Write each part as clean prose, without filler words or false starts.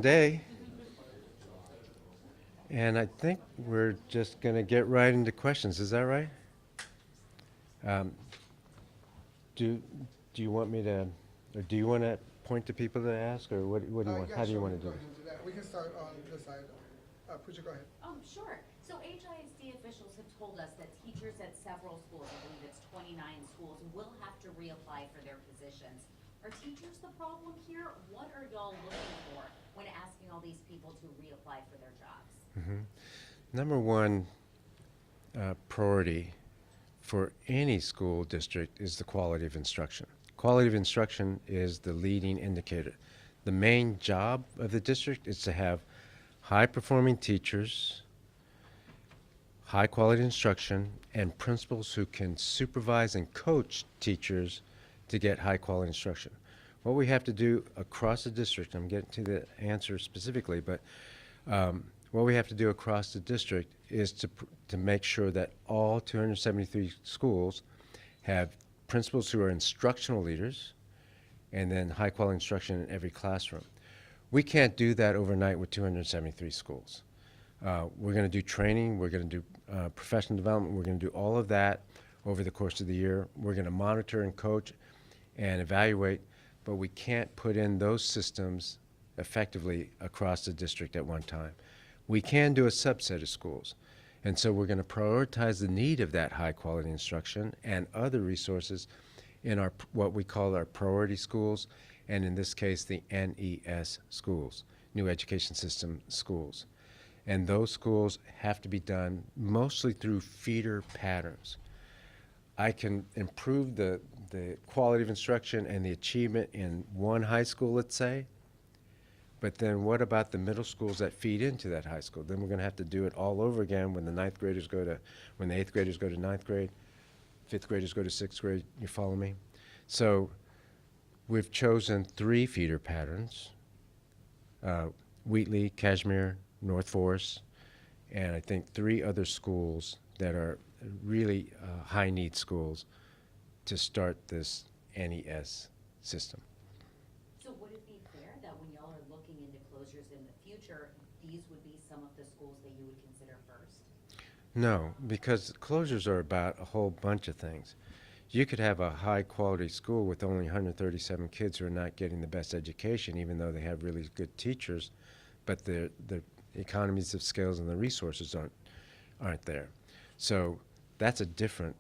Day, and I think we're just going to get right into questions. Is that right? Um, do Do you want me to, or do you want to point to people to ask, or what do you want? Yeah, How do you sure, we want can to go do ahead this? and do that. We can start on this side. Pooja, go ahead. Sure. So HISD officials have told us that teachers at several schools, I believe it's 29 schools, will have to reapply for their positions. Are teachers the problem here? What are y'all looking for when asking all these people to reapply for their jobs? Number one priority for any school district is the quality of instruction. Quality of instruction is the leading indicator. The main job of the district is to have high performing teachers, high quality instruction, and principals who can supervise and coach teachers to get high quality instruction. What we have to do across the district, I'm getting to the answer specifically, but what we have to do across the district is to make sure that all 273 schools have principals who are instructional leaders and then high quality instruction in every classroom. We can't do that overnight with 273 schools. We're going to do training, we're going to do professional development, we're going to do all of that over the course of the year. We're going to monitor and coach and evaluate, but we can't put in those systems effectively across the district at one time. We can do a subset of schools. And so we're going to prioritize the need of that high quality instruction and other resources in our what we call our priority schools, and in this case the NES schools, New Education System schools. And those schools have to be done mostly through feeder patterns. I can improve the quality of instruction and the achievement in one high school, let's say, but then what about the middle schools that feed into that high school? Then we're going to have to do it all over again when the when the eighth graders go to ninth grade, fifth graders go to sixth grade. You follow me? So we've chosen 3 feeder patterns: Wheatley, Kashmir, North Forest, and I think 3 other schools that are really high need schools to start this NES system. So would it be fair that when y'all are looking into closures in the future, these would be some of the schools that you would consider first? No, because closures are about a whole bunch of things. You could have a high quality school with only 137 kids who are not getting the best education, even though they have really good teachers, but the economies of scales and the resources aren't there. So that's a different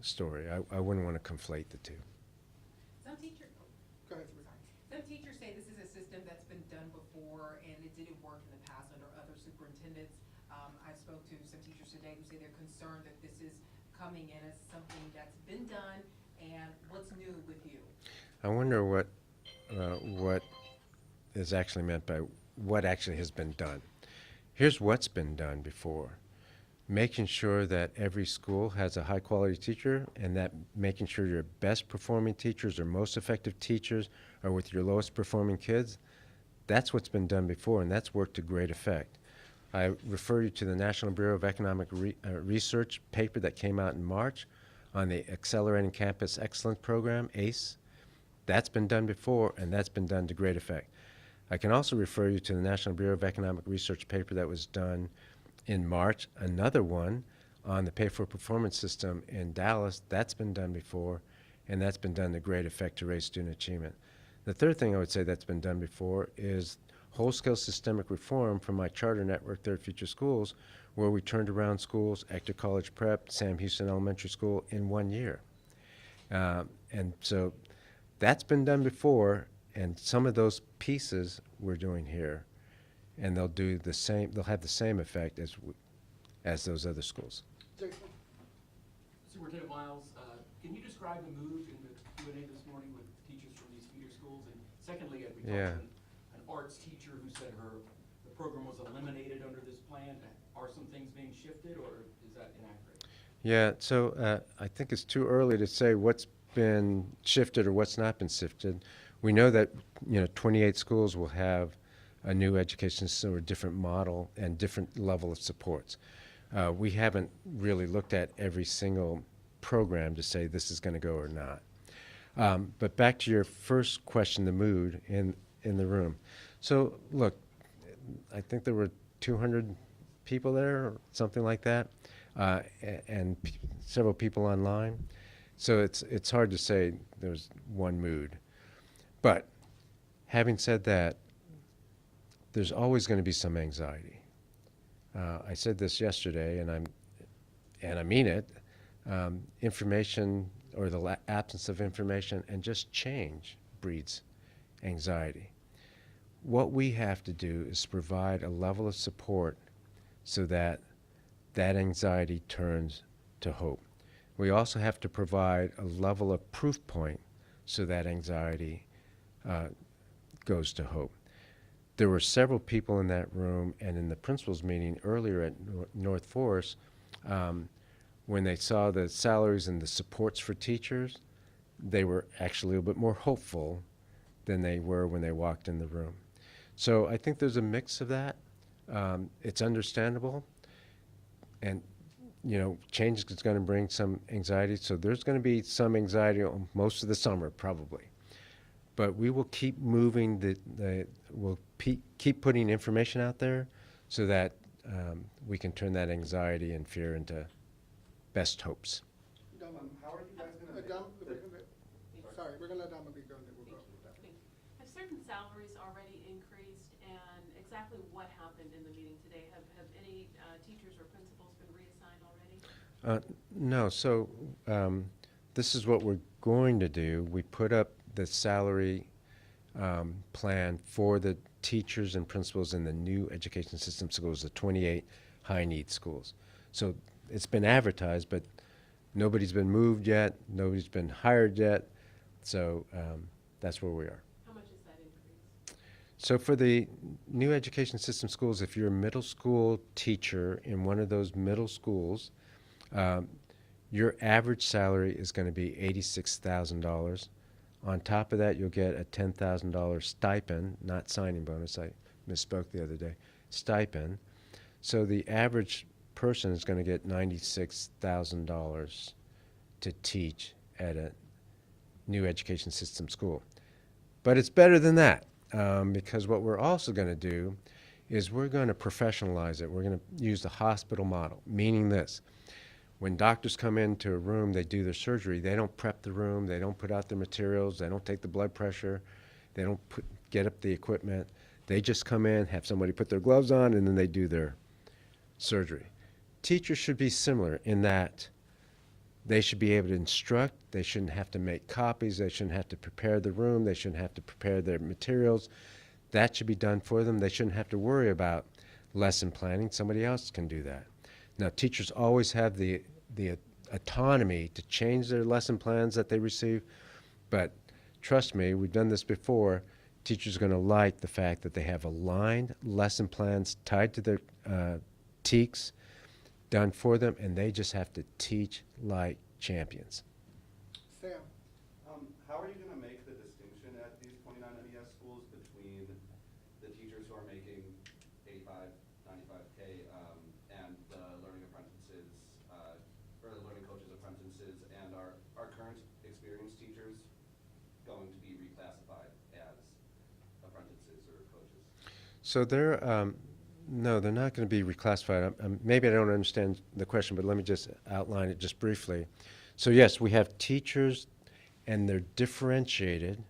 story. I wouldn't want to conflate the two. Some teachers, Go ahead. some teachers say this is a system that's been done before and it didn't work in the past under other superintendents. I spoke to some teachers today who say they're concerned that this is coming in as something that's been done, and what's new with you? I wonder what is actually meant by what actually has been done. Here's what's been done before: making sure that every school has a high quality teacher, and that making sure your best performing teachers or most effective teachers are with your lowest performing kids. That's what's been done before, and that's worked to great effect. I refer you to the National Bureau of Economic Research paper that came out in March on the Accelerating Campus Excellence Program, ACE. That's been done before, and that's been done to great effect. I can also refer you to the National Bureau of Economic Research paper that was done in March, another one on the pay for performance system in Dallas. That's been done before, and that's been done to great effect to raise student achievement. The third thing I would say that's been done before is whole-scale systemic reform from my charter network, Third Future Schools, where we turned around schools, Ector College Prep, Sam Houston Elementary School, in 1 year. And so that's been done before, and some of those pieces we're doing here, and they'll do the same. They'll have the same effect as those other schools. Jason. Superintendent Miles, can you describe the mood in the Q&A this morning with teachers from these feeder schools? And secondly, we talked Yeah. to an arts teacher who said the program was eliminated under this plan. Are some things being shifted, or is that inaccurate? Yeah, so I think it's too early to say what's been shifted or what's not been shifted. We know that 28 schools will have a new education system or a different model and different level of supports. We haven't really looked at every single program to say this is going to go or not. But back to your first question, the mood in the room. So look, I think there were 200 people there, or something like that, and several people online. So it's hard to say there's one mood. But having said that, there's always going to be some anxiety. I said this yesterday, and I mean it. Information, or the absence of information, and just change breeds anxiety. What we have to do is provide a level of support so that that anxiety turns to hope. We also have to provide a level of proof point so that anxiety goes to hope. There were several people in that room and in the principals meeting earlier at North Forest, when they saw the salaries and the supports for teachers, they were actually a little bit more hopeful than they were when they walked in the room. So I think there's a mix of that. It's understandable, and change is going to bring some anxiety. So there's going to be some anxiety on most of the summer, probably. But we will keep moving we'll keep putting information out there so that we can turn that anxiety and fear into best hopes. How are you guys going to Sorry, we're gonna let Dominique go, and then we'll go. Have certain salaries already increased, and exactly what happened in the meeting today? Have any teachers or principals been reassigned already? No, so this is what we're going to do. We put up the salary plan for the teachers and principals in the new education system schools, the 28 high-need schools. So it's been advertised, but nobody's been moved yet, nobody's been hired yet, so that's where we are. How much is that increase? So for the new education system schools, if you're a middle school teacher in one of those middle schools, your average salary is going to be $86,000. On top of that, you'll get a $10,000 stipend, not signing bonus. I misspoke the other day. Stipend. So the average person is going to get $96,000 to teach at a new education system school. But it's better than that, because what we're also going to do is we're going to professionalize it. We're going to use the hospital model, meaning this. When doctors come into a room, they do their surgery, they don't prep the room, they don't put out their materials, they don't take the blood pressure, they don't get up the equipment. They just come in, have somebody put their gloves on, and then they do their surgery. Teachers should be similar in that they should be able to instruct, they shouldn't have to make copies, they shouldn't have to prepare the room, they shouldn't have to prepare their materials. That should be done for them. They shouldn't have to worry about lesson planning. Somebody else can do that. Now, teachers always have the autonomy to change their lesson plans that they receive, but trust me, we've done this before. Teachers are going to like the fact that they have aligned lesson plans tied to their TEKS done for them, and they just have to teach like champions. Sam, how are you going to make the distinction at these 29 NES schools between the teachers who are making 85, 95K and the learning apprentices, or the learning coaches apprentices, and our current experienced teachers going to be reclassified as apprentices or coaches? So no, they're not going to be reclassified. Maybe I don't understand the question, but let me just outline it just briefly. So yes, we have teachers, and they're differentiated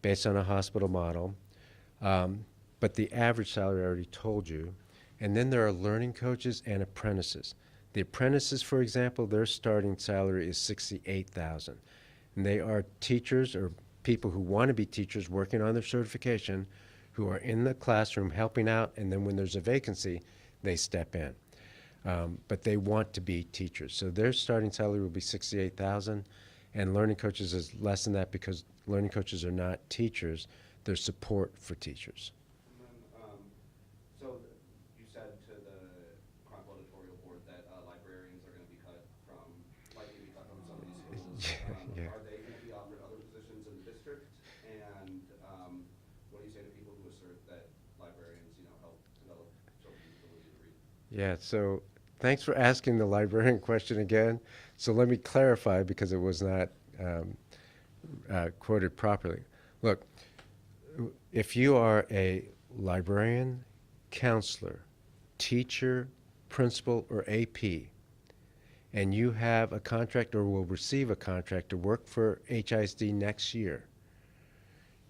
based on a hospital model, but the average salary I already told you. And then there are learning coaches and apprentices. The apprentices, for example, their starting salary is $68,000. And they are teachers or people who want to be teachers working on their certification, who are in the classroom helping out, and then when there's a vacancy, they step in. But they want to be teachers. So their starting salary will be $68,000, and learning coaches is less than that because learning coaches are not teachers, they're support for teachers. And then, so you said to the Chronicle editorial board that librarians are going to be likely to be cut from some of these schools. Yeah. Are they going to be offered other positions in the district? And what do you say to people who assert that librarians, help develop children's ability to read? Yeah, so thanks for asking the librarian question again. So let me clarify because it was not quoted properly. Look, if you are a librarian counselor, teacher, principal, or AP, and you have a contract or will receive a contract to work for HISD next year,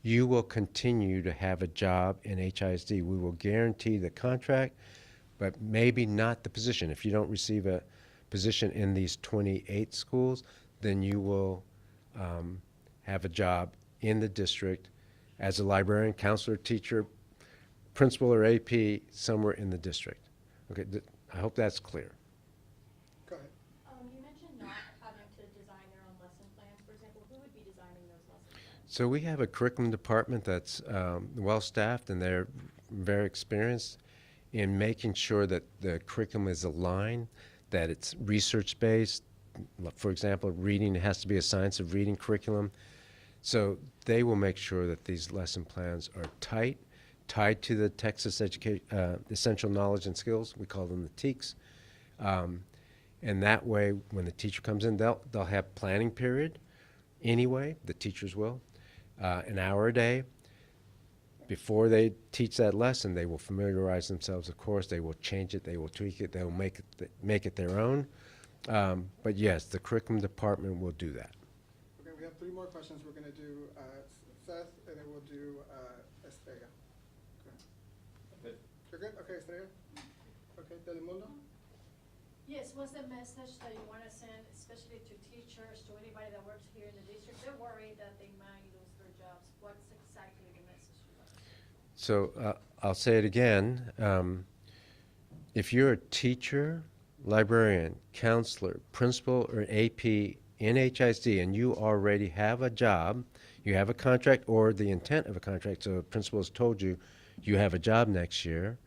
you will continue to have a job in HISD. We will guarantee the contract, but maybe not the position. If you don't receive a position in these 28 schools, then you will have a job in the district as a librarian, counselor, teacher, principal, or AP somewhere in the district. Okay, I hope that's clear. Go ahead. You mentioned not having to design their own lesson plans, for example. Who would be designing those lesson plans? So we have a curriculum department that's well-staffed, and they're very experienced in making sure that the curriculum is aligned, that it's research-based. For example, reading has to be a science of reading curriculum. So they will make sure that these lesson plans are tied to the Texas Essential Knowledge and Skills. We call them the TEKS. And that way, when the teacher comes in, they'll have planning period anyway, the teachers will, an hour a day. Before they teach that lesson, they will familiarize themselves, of course. They will change it, they will tweak it, they will make it their own. But yes, the curriculum department will do that. Okay, we have 3 more questions. We're going to do Seth, and then we'll do Estrella. Good. You're good? Okay, Estrella? Okay, Telemundo? Yes, what's the message that you want to send, especially to teachers, to anybody that works here in the district? They're worried that they might lose their jobs. What's exactly the message you want to send? So I'll say it again. If you're a teacher, librarian, counselor, principal, or AP in HISD and you already have a job, you have a contract or the intent of a contract, so the principal has told you you have a job next year,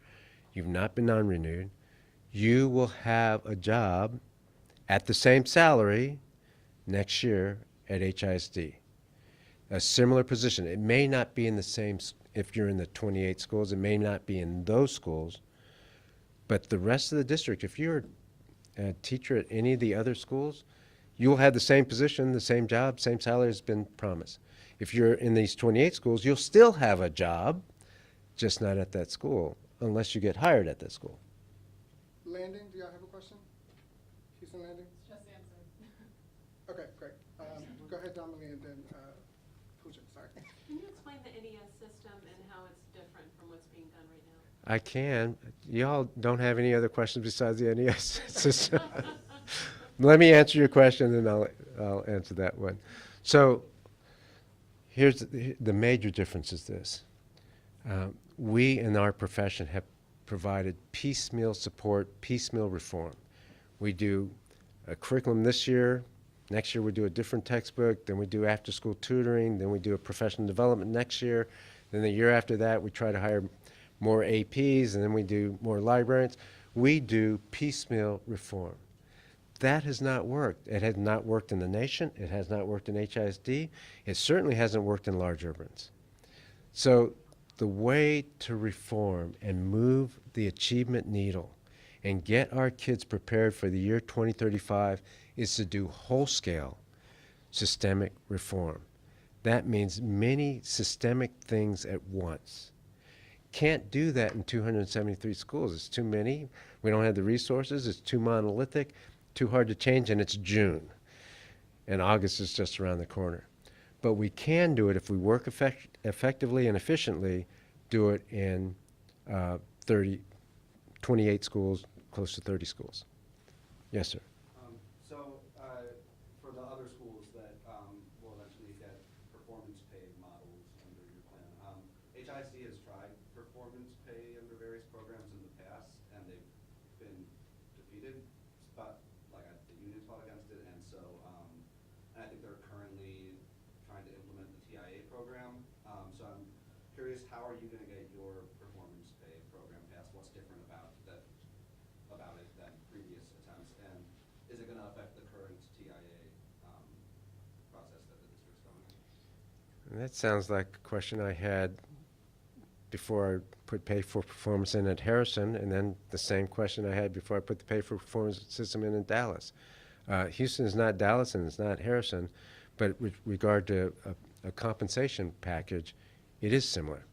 you've not been non-renewed, you will have a job at the same salary next year at HISD. A similar position. It may not be in the same, if you're in the 28 schools, it may not be in those schools, but the rest of the district, if you're a teacher at any of the other schools, you'll have the same position, the same job, same salary has been promised. If you're in these 28 schools, you'll still have a job, just not at that school, unless you get hired at that school. Landing, do y'all have a question? Houston Landing? Just answered. Okay, great. Go ahead, Dominique, and then Pooja, sorry. Can you explain the NES system and how it's different from what's being done right now? I can. Y'all don't have any other questions besides the NES system? Let me answer your question, and I'll answer that one. So here's the major difference is this. We in our profession have provided piecemeal support, piecemeal reform. We do a curriculum this year, next year we do a different textbook, then we do after-school tutoring, then we do a professional development next year, then the year after that we try to hire more APs, and then we do more librarians. We do piecemeal reform. That has not worked. It has not worked in the nation. It has not worked in HISD. It certainly hasn't worked in large urbans. So the way to reform and move the achievement needle and get our kids prepared for the year 2035 is to do whole-scale systemic reform. That means many systemic things at once. Can't do that in 273 schools. It's too many. We don't have the resources. It's too monolithic, too hard to change, and it's June. And August is just around the corner. But we can do it if we work effectively and efficiently, do it in 28 schools, close to 30 schools. Yes, sir. So for the other schools that will eventually get performance pay models under your plan, HISD has tried performance pay under various programs in the past, and they've been defeated, but like the unions fought against it, and so and I think they're currently trying to implement the TIA program. So I'm curious, how are you going to get your performance pay program passed? What's different about it than previous attempts, and is it going to affect the current TIA process that the district's going in? And that sounds like a question I had before I put pay for performance in at Harrison, and then the same question I had before I put the pay for performance system in Dallas. Houston is not Dallas and it's not Harrison, but with regard to a compensation package, it is similar.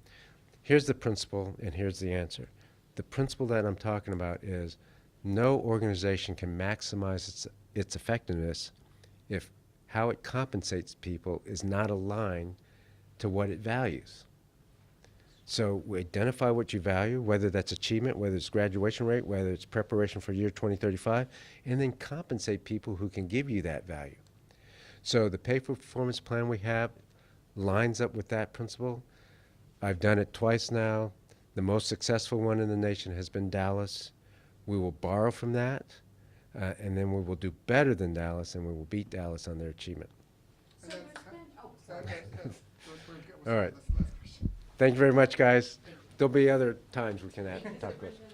Here's the principle and here's the answer. The principle that I'm talking about is no organization can maximize its effectiveness if how it compensates people is not aligned to what it values. So we identify what you value, whether that's achievement, whether it's graduation rate, whether it's preparation for year 2035, and then compensate people who can give you that value. So the pay for performance plan we have lines up with that principle. I've done it twice now. The most successful one in the nation has been Dallas. We will borrow from that, and then we will do better than Dallas, and we will beat Dallas on their achievement. And So then- there's been, oh, Okay, sorry. yes. All right. That's the last question. Thank you very much, guys. There'll be other times we can talk about it. Superintendent